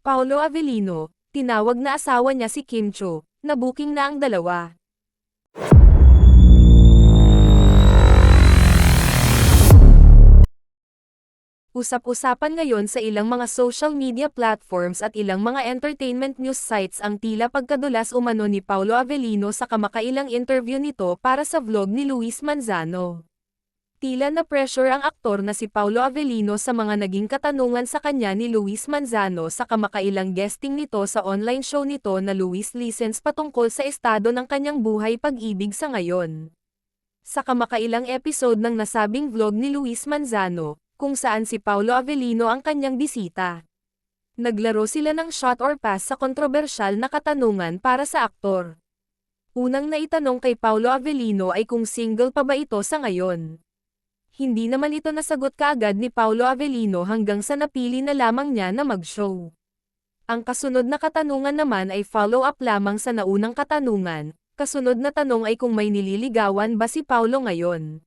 Paolo Avellino, tinawag na asawa niya si Kim Cho, na-booking na ang dalawa. Usap-usapan ngayon sa ilang mga social media platforms at ilang mga entertainment news sites ang tila pagkadulas umano ni Paolo Avellino sa kamakailang interview nito para sa vlog ni Luis Manzano. Tila na pressure ang aktor na si Paolo Avellino sa mga naging katanungan sa kanya ni Luis Manzano sa kamakailang guesting nito sa online show nito na Luis Listens patungkol sa estado ng kanyang buhay pag-ibig sa ngayon. Sa kamakailang episode ng nasabing vlog ni Luis Manzano, kung saan si Paolo Avellino ang kanyang bisita. Naglaro sila ng shot or pass sa kontrobersyal na katanungan para sa aktor. Unang naitanong kay Paolo Avellino ay kung single pa ba ito sa ngayon. Hindi naman ito nasagot kaagad ni Paolo Avellino hanggang sa napili na lamang niya na mag-show. Ang kasunod na katanungan naman ay follow-up lamang sa naunang katanungan. Kasunod na tanong ay kung may nililigawan ba si Paolo ngayon.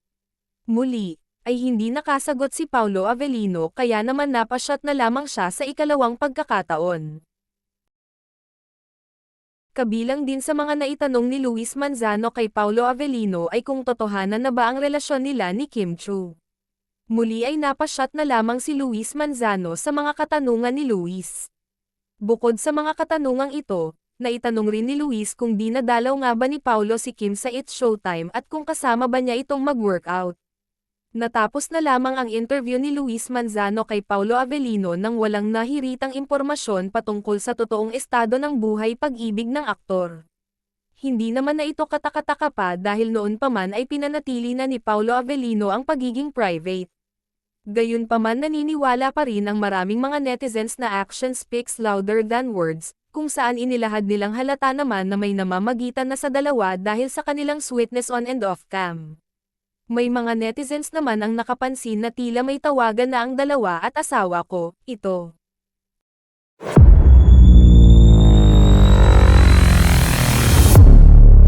Muli, ay hindi nakasagot si Paolo Avellino kaya naman napashot na lamang siya sa ikalawang pagkakataon. Kabilang din sa mga naitanong ni Luis Manzano kay Paolo Avellino ay kung totohanan na ba ang relasyon nila ni Kim Cho. Muli ay napashot na lamang si Luis Manzano sa mga katanungan ni Luis. Bukod sa mga katanungang ito, naitanong rin ni Luis kung dinadalaw nga ba ni Paolo si Kim sa It's Showtime at kung kasama ba niya itong mag-workout. Natapos na lamang ang interview ni Luis Manzano kay Paolo Avellino nang walang nahiritang impormasyon patungkol sa totoong estado ng buhay pag-ibig ng aktor. Hindi naman na ito katakataka pa dahil noon pa man ay pinanatili na ni Paolo Avellino ang pagiging private. Gayunpaman naniniwala pa rin ang maraming mga netizens na action speaks louder than words, kung saan inilahad nilang halata naman na may namamagitan na sa dalawa dahil sa kanilang sweetness on and off cam. May mga netizens naman ang nakapansin na tila may tawagan na ang dalawa at asawa ko, ito.